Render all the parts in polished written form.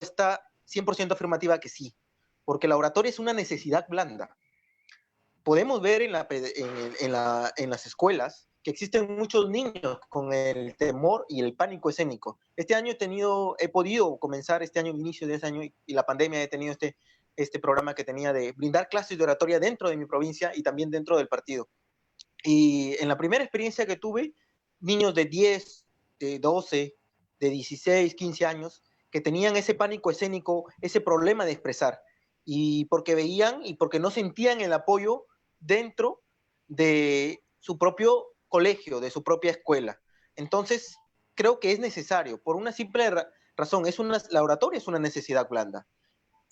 respuesta 100% afirmativa que sí, porque la oratoria es una necesidad blanda. Podemos ver en las escuelas que existen muchos niños con el temor y el pánico escénico. Este año he podido comenzar este año, el inicio de ese año, y la pandemia he tenido este programa que tenía de brindar clases de oratoria dentro de mi provincia y también dentro del partido. Y en la primera experiencia que tuve, niños de 10, de 12, de 16, 15 años, que tenían ese pánico escénico, ese problema de expresar, y porque veían y porque no sentían el apoyo dentro de su propio colegio, de su propia escuela. Entonces, creo que es necesario, por una simple razón, la oratoria es una necesidad blanda.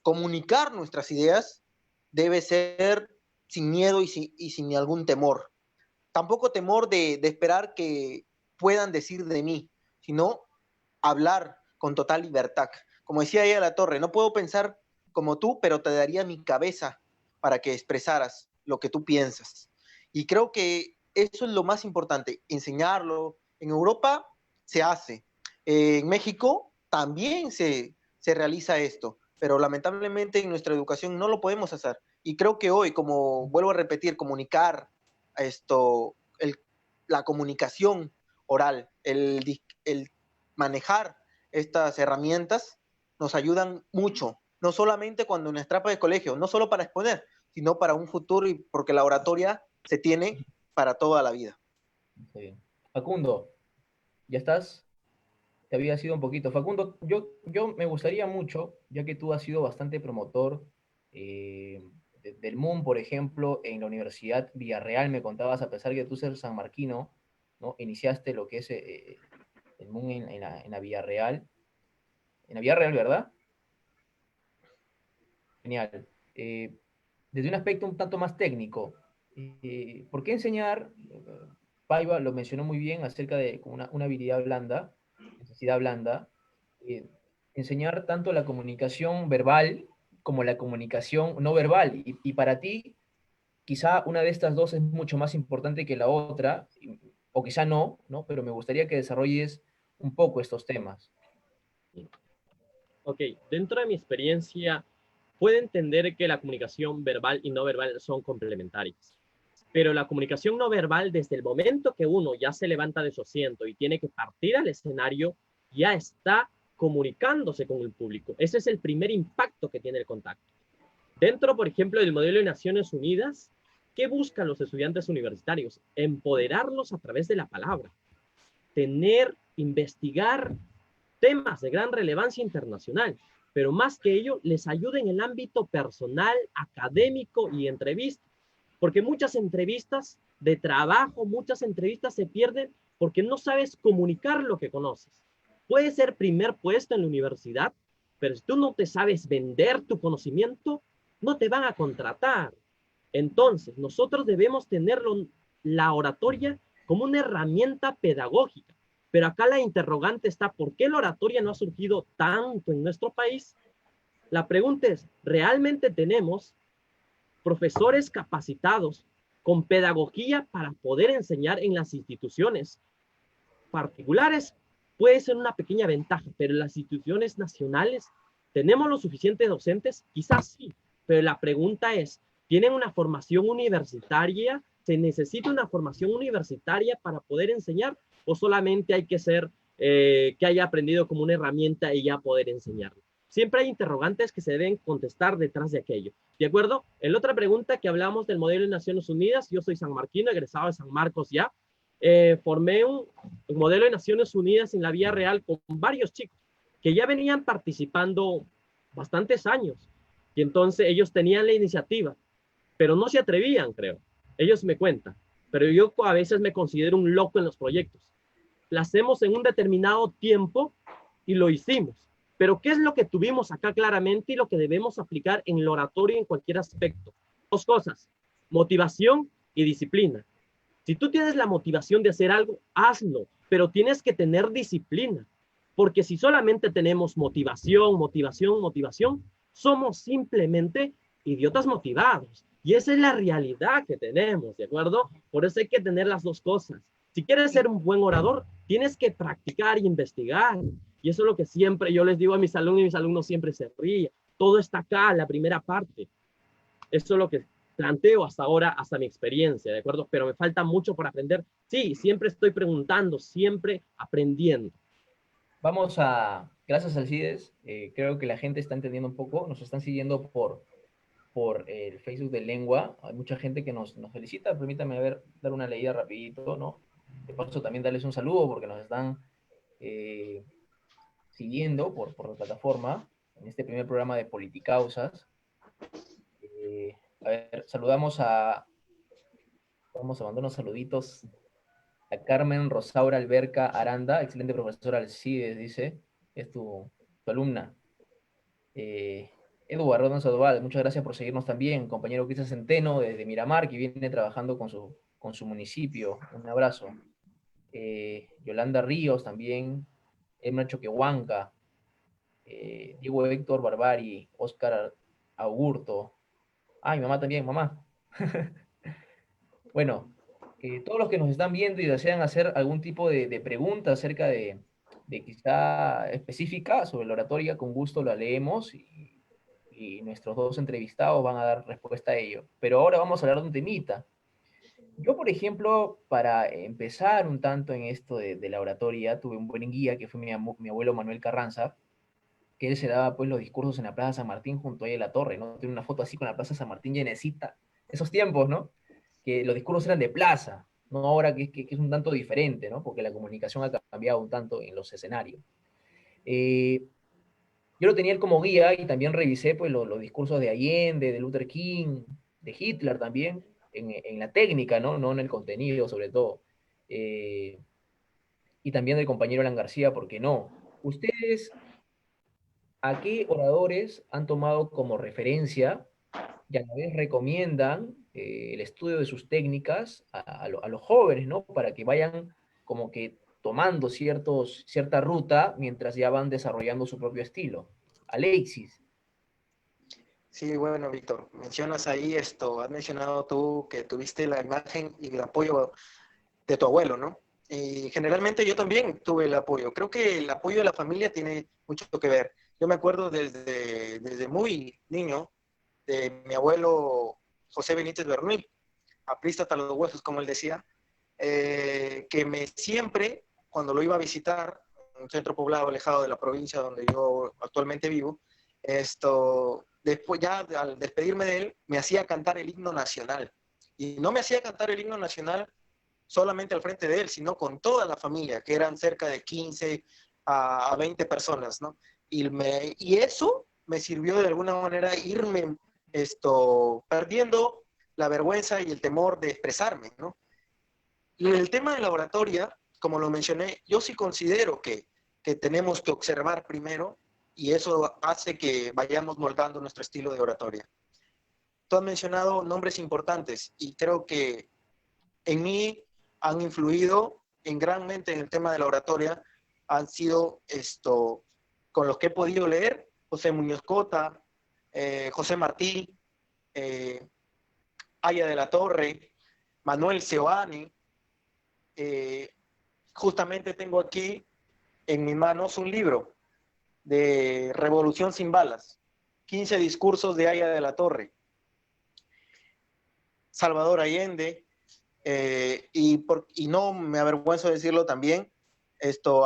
Comunicar nuestras ideas debe ser sin miedo y sin algún temor. Tampoco temor de esperar que puedan decir de mí, sino hablar con total libertad. Como decía ella La Torre, no puedo pensar como tú, pero te daría mi cabeza para que expresaras lo que tú piensas. Y creo que eso es lo más importante, enseñarlo. En Europa se hace, en México también se realiza esto, pero lamentablemente en nuestra educación no lo podemos hacer. Y creo que hoy, como vuelvo a repetir, comunicar esto, la comunicación oral, el manejar estas herramientas nos ayudan mucho, no solamente cuando en nuestra etapa de colegio, no solo para exponer, sino para un futuro, y porque la oratoria se tiene para toda la vida. Está bien. Facundo, ¿ya estás? Te había sido un poquito. Facundo, yo me gustaría mucho, ya que tú has sido bastante promotor del MUN, por ejemplo, en la Universidad Villarreal, me contabas, a pesar de que tú ser sanmarquino, ¿no? Iniciaste lo que es el MUN en la Villarreal. En la Villarreal, ¿verdad? Genial. Desde un aspecto un tanto más técnico, ¿por qué enseñar? Paiva lo mencionó muy bien acerca de una habilidad blanda, necesidad blanda, eh, enseñar tanto la comunicación verbal como la comunicación no verbal. Y para ti, quizá una de estas dos es mucho más importante que la otra, o quizá no, ¿no? Pero me gustaría que desarrolles un poco estos temas. Ok, dentro de mi experiencia, puedo entender que la comunicación verbal y no verbal son complementarias. Pero la comunicación no verbal, desde el momento que uno ya se levanta de su asiento y tiene que partir al escenario, ya está comunicándose con el público. Ese es el primer impacto que tiene el contacto. Dentro, por ejemplo, del modelo de Naciones Unidas, ¿qué buscan los estudiantes universitarios? Empoderarlos a través de la palabra, investigar temas de gran relevancia internacional, pero más que ello, les ayuda en el ámbito personal, académico y entrevista, porque muchas entrevistas de trabajo, muchas entrevistas se pierden porque no sabes comunicar lo que conoces. Puede ser primer puesto en la universidad, pero si tú no te sabes vender tu conocimiento, no te van a contratar. Entonces, nosotros debemos tenerlo, la oratoria como una herramienta pedagógica. Pero acá la interrogante está, ¿por qué la oratoria no ha surgido tanto en nuestro país? La pregunta es, ¿realmente tenemos profesores capacitados con pedagogía para poder enseñar en las instituciones particulares? Puede ser una pequeña ventaja, pero en las instituciones nacionales, ¿tenemos los suficientes docentes? Quizás sí, pero la pregunta es, ¿tienen una formación universitaria? ¿Se necesita una formación universitaria para poder enseñar? ¿O solamente hay que ser, que haya aprendido como una herramienta y ya poder enseñarlo? Siempre hay interrogantes que se deben contestar detrás de aquello. ¿De acuerdo? En la otra pregunta que hablamos del modelo de Naciones Unidas, yo soy sanmarquino, egresado de San Marcos ya, formé un modelo de Naciones Unidas en la vía real con varios chicos que ya venían participando bastantes años. Y entonces ellos tenían la iniciativa, pero no se atrevían, creo. Ellos me cuentan. Pero yo a veces me considero un loco en los proyectos. Lo hacemos en un determinado tiempo y lo hicimos. Pero ¿qué es lo que tuvimos acá claramente y lo que debemos aplicar en el oratorio en cualquier aspecto? Dos cosas, motivación y disciplina. Si tú tienes la motivación de hacer algo, hazlo, pero tienes que tener disciplina, porque si solamente tenemos motivación, motivación, motivación, somos simplemente idiotas motivados. Y esa es la realidad que tenemos, ¿de acuerdo? Por eso hay que tener las dos cosas. Si quieres ser un buen orador, tienes que practicar y investigar. Y eso es lo que siempre yo les digo a mis alumnos y mis alumnos siempre se ríen. Todo está acá, la primera parte. Eso es lo que planteo hasta ahora, hasta mi experiencia, ¿de acuerdo? Pero me falta mucho por aprender. Sí, siempre estoy preguntando, siempre aprendiendo. Vamos a, gracias Alcides, creo que la gente está entendiendo un poco, nos están siguiendo por el Facebook de Lengua, hay mucha gente que nos felicita, permítame dar una leída rapidito, ¿no? De paso también darles un saludo porque nos están eh, siguiendo por la plataforma en este primer programa de Politicausas. A ver, vamos a mandar unos saluditos a Carmen Rosaura Alberca Aranda, excelente profesora Alcides, dice, es tu alumna. Edu Barrón Sandoval, muchas gracias por seguirnos también. Compañero Cristian Centeno, desde Miramar, que viene trabajando con su municipio. Un abrazo. Yolanda Ríos también. Emma Choquehuanca. Diego Héctor Barbari. Oscar Augurto. Ah, mi mamá también, mamá. Bueno, todos los que nos están viendo y desean hacer algún tipo de pregunta acerca de quizá específica sobre la oratoria, con gusto la leemos y nuestros dos entrevistados van a dar respuesta a ello. Pero ahora vamos a hablar de un temita. Yo, por ejemplo, para empezar un tanto en esto de la oratoria, tuve un buen guía que fue mi abuelo Manuel Carranza, que él se daba pues los discursos en la Plaza San Martín junto ahí a la torre, ¿no? Tiene una foto así con la Plaza San Martín llenecita, esos tiempos, ¿no? Que los discursos eran de plaza, no ahora que es un tanto diferente, ¿no? Porque la comunicación ha cambiado un tanto en los escenarios. Eh, yo lo tenía él como guía y también revisé pues los discursos de Allende, de Luther King, de Hitler también, en la técnica, ¿no? No en el contenido sobre todo. Eh, y también del compañero Alan García, ¿por qué no? ¿Ustedes a qué oradores han tomado como referencia y a la vez recomiendan el estudio de sus técnicas a los jóvenes, ¿no? Para que vayan como que tomando cierta ruta mientras ya van desarrollando su propio estilo? Alexis. Sí, bueno, Víctor, mencionas ahí esto, has mencionado tú que tuviste la imagen y el apoyo de tu abuelo, ¿no? Y generalmente yo también tuve el apoyo. Creo que el apoyo de la familia tiene mucho que ver. Yo me acuerdo desde muy niño de mi abuelo José Benítez Bernuy, aprista hasta los huesos, como él decía, que me siempre, cuando lo iba a visitar, un centro poblado alejado de la provincia donde yo actualmente vivo, después ya al despedirme de él, me hacía cantar el himno nacional. Y no me hacía cantar el himno nacional solamente al frente de él, sino con toda la familia, que eran cerca de 15 a 20 personas, ¿no? Y eso me sirvió de alguna manera irme perdiendo la vergüenza y el temor de expresarme, ¿no? Y en el tema de la oratoria, como lo mencioné, yo sí considero que tenemos que observar primero y eso hace que vayamos moldando nuestro estilo de oratoria. Tú has mencionado nombres importantes y creo que en mí han influido en gran mente en el tema de la oratoria, han sido con los que he podido leer, José Muñoz Cota, José Martí, Aya de la Torre, Manuel Seoane. Justamente tengo aquí en mis manos un libro de Revolución sin balas, 15 discursos de Aya de la Torre, Salvador Allende, y no me avergüenzo de decirlo también,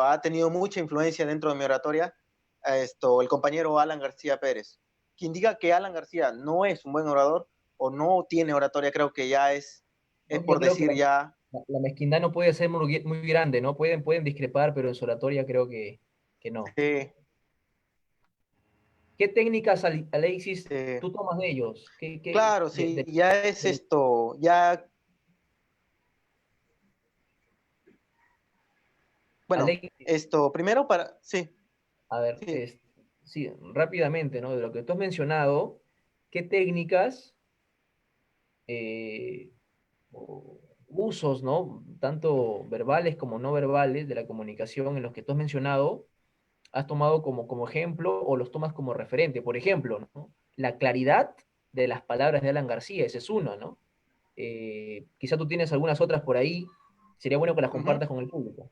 ha tenido mucha influencia dentro de mi oratoria, el compañero Alan García Pérez. Quien diga que Alan García no es un buen orador o no tiene oratoria, creo que ya es No, yo por creo que decir ya... la mezquindad no puede ser muy grande, ¿no? Pueden discrepar, pero en su oratoria creo que no. ¿Qué técnicas, Alexis, eh, tú tomas de ellos? claro, sí, ya es ya... Bueno, Alexis, primero para... Sí, a ver, sí. sí, rápidamente, ¿no? De lo que tú has mencionado, ¿qué técnicas, eh, o usos, ¿no? Tanto verbales como no verbales de la comunicación en los que tú has mencionado, has tomado como ejemplo o los tomas como referente? Por ejemplo, ¿no? La claridad de las palabras de Alan García, ese es uno, ¿no? Quizá tú tienes algunas otras por ahí, sería bueno que las Uh -huh. compartas con el público.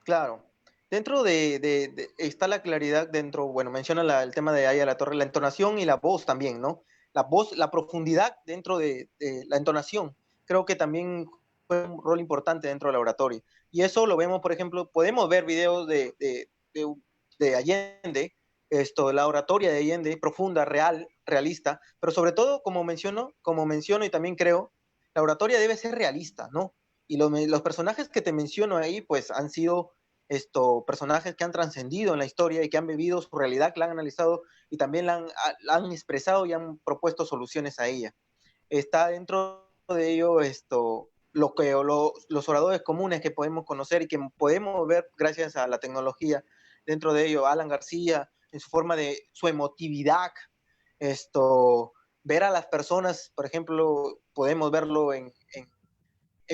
Claro. Dentro está la claridad dentro, bueno, menciona el tema de Aya de la Torre, la entonación y la voz también, ¿no? La voz, la profundidad dentro de la entonación, creo que también fue un rol importante dentro de la oratoria. Y eso lo vemos, por ejemplo, podemos ver videos de Allende, la oratoria de Allende, profunda, real, realista, pero sobre todo, como menciono y también creo, la oratoria debe ser realista, ¿no? Y los personajes que te menciono ahí, pues han sido personajes que han trascendido en la historia y que han vivido su realidad, que la han analizado y también la han expresado y han propuesto soluciones a ella. Está dentro de ello los oradores comunes que podemos conocer y que podemos ver gracias a la tecnología. Dentro de ello, Alan García, en su forma de su emotividad, ver a las personas, por ejemplo, podemos verlo en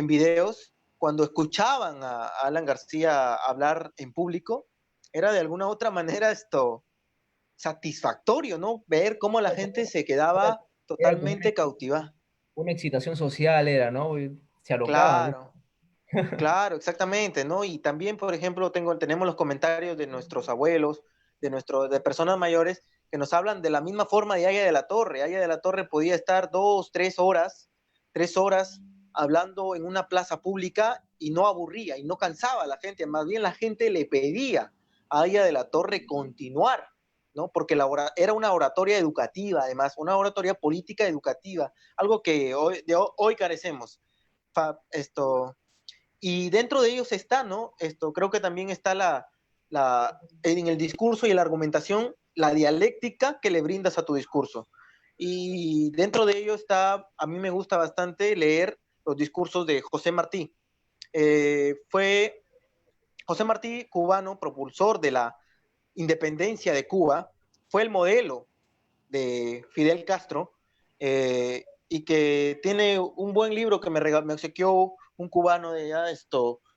videos, cuando escuchaban a Alan García hablar en público, era de alguna u otra manera satisfactorio, ¿no? Ver cómo la gente se Era, quedaba era como totalmente cautivada. una excitación social, era, ¿no? Y se alocaban. Claro, claro, exactamente, ¿no? Y también, por ejemplo, tenemos los comentarios de nuestros abuelos, de personas mayores, que nos hablan de la misma forma de Aya de la Torre. Aya de la Torre podía estar 3 horas hablando en una plaza pública y no aburría y no cansaba a la gente, más bien la gente le pedía a Aya de la Torre continuar, ¿no? Porque era una oratoria educativa, además, una oratoria política educativa, algo que hoy carecemos. Esto, y dentro de ellos está, ¿no? Creo que también está en el discurso y la argumentación, la dialéctica que le brindas a tu discurso. Y dentro de ello está, a mí me gusta bastante leer los discursos de José Martí. Fue José Martí, cubano, propulsor de la independencia de Cuba, fue el modelo de Fidel Castro, y que tiene un buen libro que me obsequió un cubano de allá,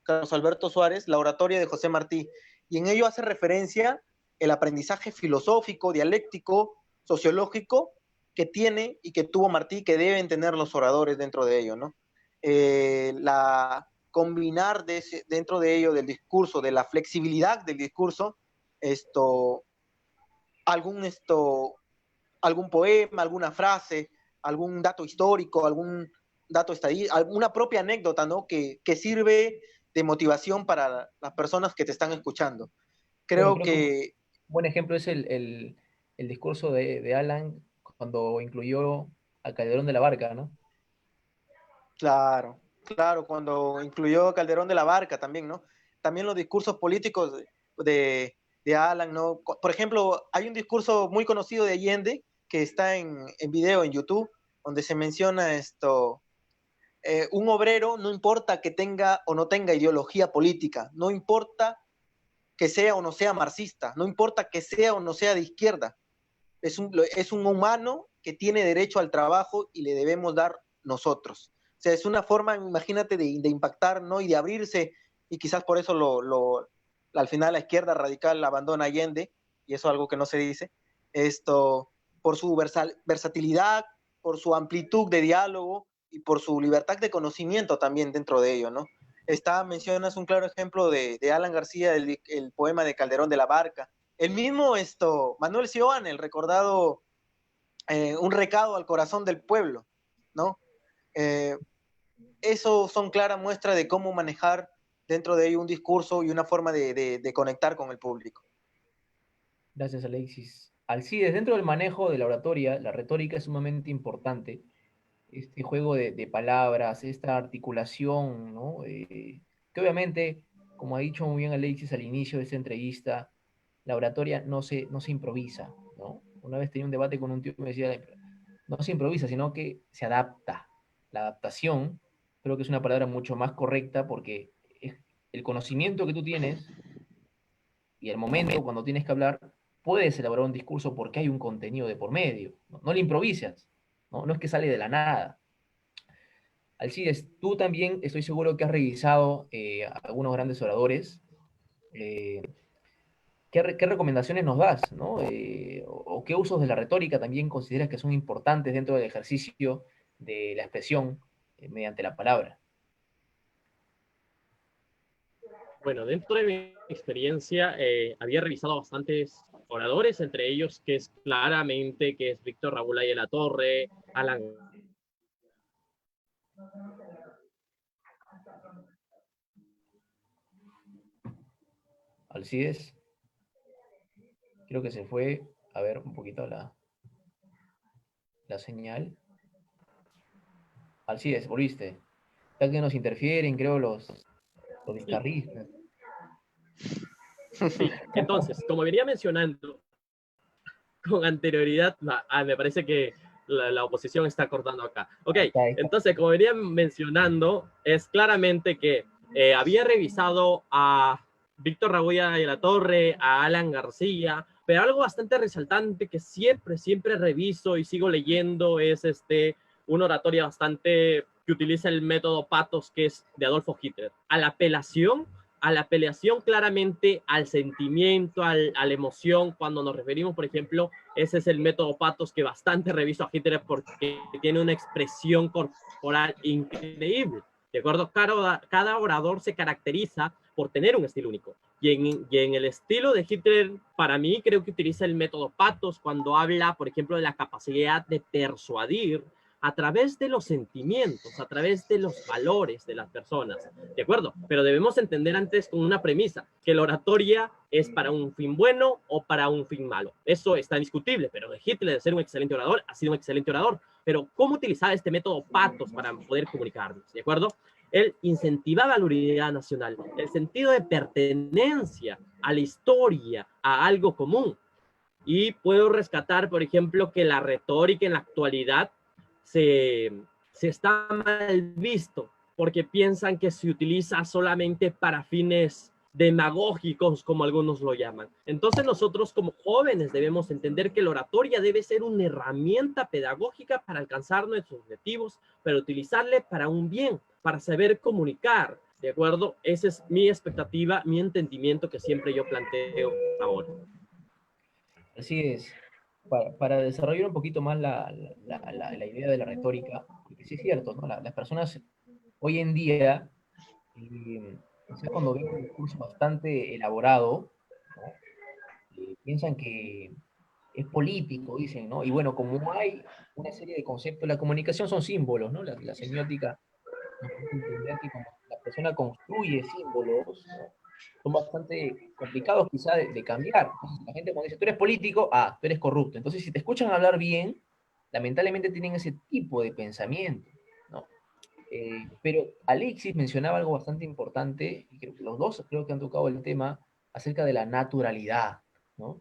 Carlos Alberto Suárez, La oratoria de José Martí, y en ello hace referencia el aprendizaje filosófico, dialéctico, sociológico que tiene y que tuvo Martí, que deben tener los oradores dentro de ello, ¿no? Combinar dentro de ello del discurso, de la flexibilidad del discurso, algún algún poema, alguna frase, algún dato histórico, algún dato estadístico, alguna propia anécdota, ¿no? Que sirve de motivación para las personas que te están escuchando. Bueno, Creo creo que un que, buen ejemplo es el discurso de Alan cuando incluyó a Calderón de la Barca, ¿no? claro, claro, cuando incluyó Calderón de la Barca también, ¿no? También los discursos políticos de Alan, ¿no? Por ejemplo, hay un discurso muy conocido de Allende que está en video en YouTube, donde se menciona un obrero no importa que tenga o no tenga ideología política, no importa que sea o no sea marxista, no importa que sea o no sea de izquierda, es un humano que tiene derecho al trabajo y le debemos dar nosotros. O sea, es una forma, imagínate, de impactar, ¿no? Y de abrirse, y quizás por eso al final la izquierda radical abandona Allende, y eso es algo que no se dice, por su versatilidad, por su amplitud de diálogo y por su libertad de conocimiento también dentro de ello, ¿no? Mencionas un claro ejemplo de Alan García, el poema de Calderón de la Barca. El mismo Manuel Sioan, el recordado Un recado al corazón del pueblo, ¿no? Eh, eso son claras muestras de cómo manejar dentro de ello un discurso y una forma de conectar con el público. Gracias, Alexis. Alcides, dentro del manejo de la oratoria, la retórica es sumamente importante. Este juego de palabras, esta articulación, ¿no? Que obviamente, como ha dicho muy bien Alexis al inicio de esta entrevista, la oratoria no se improvisa, ¿no? Una vez tenía un debate con un tío que me decía, no se improvisa, sino que se adapta. La adaptación creo que es una palabra mucho más correcta porque es el conocimiento que tú tienes y el momento cuando tienes que hablar, puedes elaborar un discurso porque hay un contenido de por medio. No, no lo improvisas, ¿no? No es que sale de la nada. Alcides, tú también estoy seguro que has revisado algunos grandes oradores. Eh, ¿Qué recomendaciones nos das? ¿No? O qué usos de la retórica también consideras que son importantes dentro del ejercicio de la expresión mediante la palabra? Bueno, dentro de mi experiencia, había revisado bastantes oradores, entre ellos que es claramente que es Víctor Raúl de la Torre, Alan. Alcides, creo que se fue, a ver un poquito la señal. Alcides, volviste. Ya que nos interfieren, creo, los guitarristas. Sí, entonces, como venía mencionando con anterioridad, me parece que la oposición está cortando acá. Ok, entonces, como venía mencionando, es claramente que había revisado a Víctor Rabuya de la Torre, a Alan García, pero algo bastante resaltante que siempre reviso y sigo leyendo es una oratoria bastante que utiliza el método Patos, que es de Adolfo Hitler. A la apelación claramente al sentimiento, a la emoción, cuando nos referimos, por ejemplo, ese es el método Patos que bastante reviso a Hitler porque tiene una expresión corporal increíble. ¿De acuerdo? Cada orador se caracteriza por tener un estilo único. Y en el estilo de Hitler, para mí, creo que utiliza el método Patos cuando habla, por ejemplo, de la capacidad de persuadir a través de los sentimientos, a través de los valores de las personas, ¿de acuerdo? Pero debemos entender antes con una premisa, que la oratoria es para un fin bueno o para un fin malo. Eso está indiscutible, pero Hitler, de ser un excelente orador, ha sido un excelente orador. Pero ¿cómo utilizar este método Patos para poder comunicarnos? ¿De acuerdo? Él incentivaba la unidad nacional, el sentido de pertenencia a la historia, a algo común. Y puedo rescatar, por ejemplo, que la retórica en la actualidad se está mal visto porque piensan que se utiliza solamente para fines demagógicos, como algunos lo llaman. Entonces nosotros como jóvenes debemos entender que la oratoria debe ser una herramienta pedagógica para alcanzar nuestros objetivos, pero utilizarle para un bien, para saber comunicar, ¿de acuerdo? Esa es mi expectativa, mi entendimiento que siempre yo planteo ahora. Así es. Para desarrollar un poquito más la idea de la retórica, porque sí es cierto, ¿no? Las personas hoy en día, o sea, cuando ven un discurso bastante elaborado, ¿no? Piensan que es político, dicen, ¿no? Y bueno, como hay una serie de conceptos, la comunicación son símbolos, ¿no? La semiótica nos hace entender que cuando la persona construye símbolos, ¿no? Son bastante complicados quizá de cambiar. Entonces, la gente cuando dice, tú eres político, tú eres corrupto. Entonces, si te escuchan hablar bien, lamentablemente tienen ese tipo de pensamiento, ¿no? Pero Alexis mencionaba algo bastante importante, y creo que los dos creo que han tocado el tema acerca de la naturalidad, ¿no?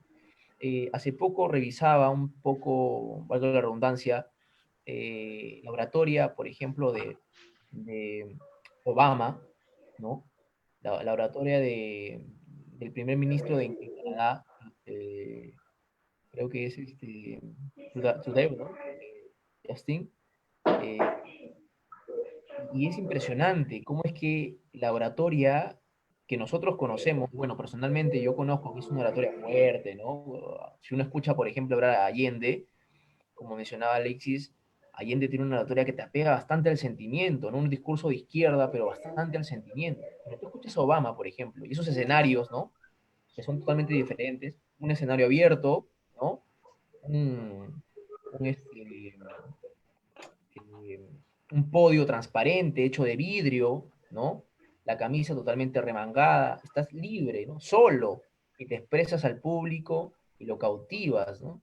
Hace poco revisaba un poco, valga la redundancia, la oratoria, por ejemplo, de Obama, ¿no? La oratoria del primer ministro de Canadá, creo que es Trudeau, ¿no? Justin. Eh, y es impresionante cómo es que la oratoria que nosotros conocemos, bueno, personalmente yo conozco que es una oratoria fuerte, ¿no? Si uno escucha, por ejemplo, hablar a Allende, como mencionaba Alexis, Allende tiene una oratoria que te apega bastante al sentimiento, ¿no? Un discurso de izquierda, pero bastante al sentimiento. Pero tú escuchas a Obama, por ejemplo, y esos escenarios, ¿no? Que son totalmente diferentes. Un escenario abierto, ¿no? Un, un, este, eh, un podio transparente, hecho de vidrio, ¿no? La camisa totalmente remangada, estás libre, ¿no? Solo, y te expresas al público y lo cautivas, ¿no?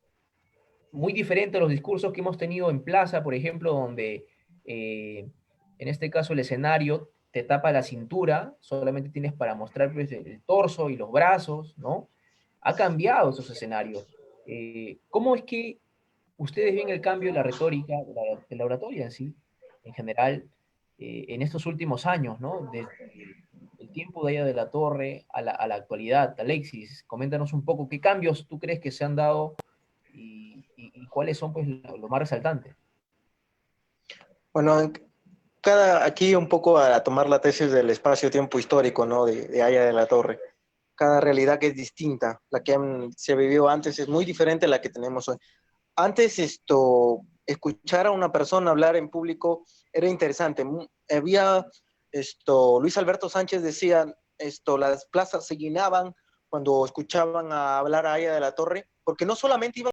Muy diferente a los discursos que hemos tenido en plaza, por ejemplo, donde en este caso el escenario te tapa la cintura, solamente tienes para mostrar pues, el torso y los brazos, ¿no? Ha cambiado esos escenarios. ¿Cómo es que ustedes ven el cambio de la retórica, de la oratoria en sí, en general, en estos últimos años, ¿no? Desde el tiempo de allá de la Torre a la actualidad? Alexis, coméntanos un poco qué cambios tú crees que se han dado y cuáles son pues lo más resaltantes. Bueno, aquí un poco a tomar la tesis del espacio-tiempo histórico, ¿no? De Haya de la Torre. Cada realidad que es distinta, la que se vivió antes es muy diferente a la que tenemos hoy. Antes escuchar a una persona hablar en público era interesante. Había Luis Alberto Sánchez decía, las plazas se llenaban cuando escuchaban a hablar a Aya de la Torre, porque no solamente iban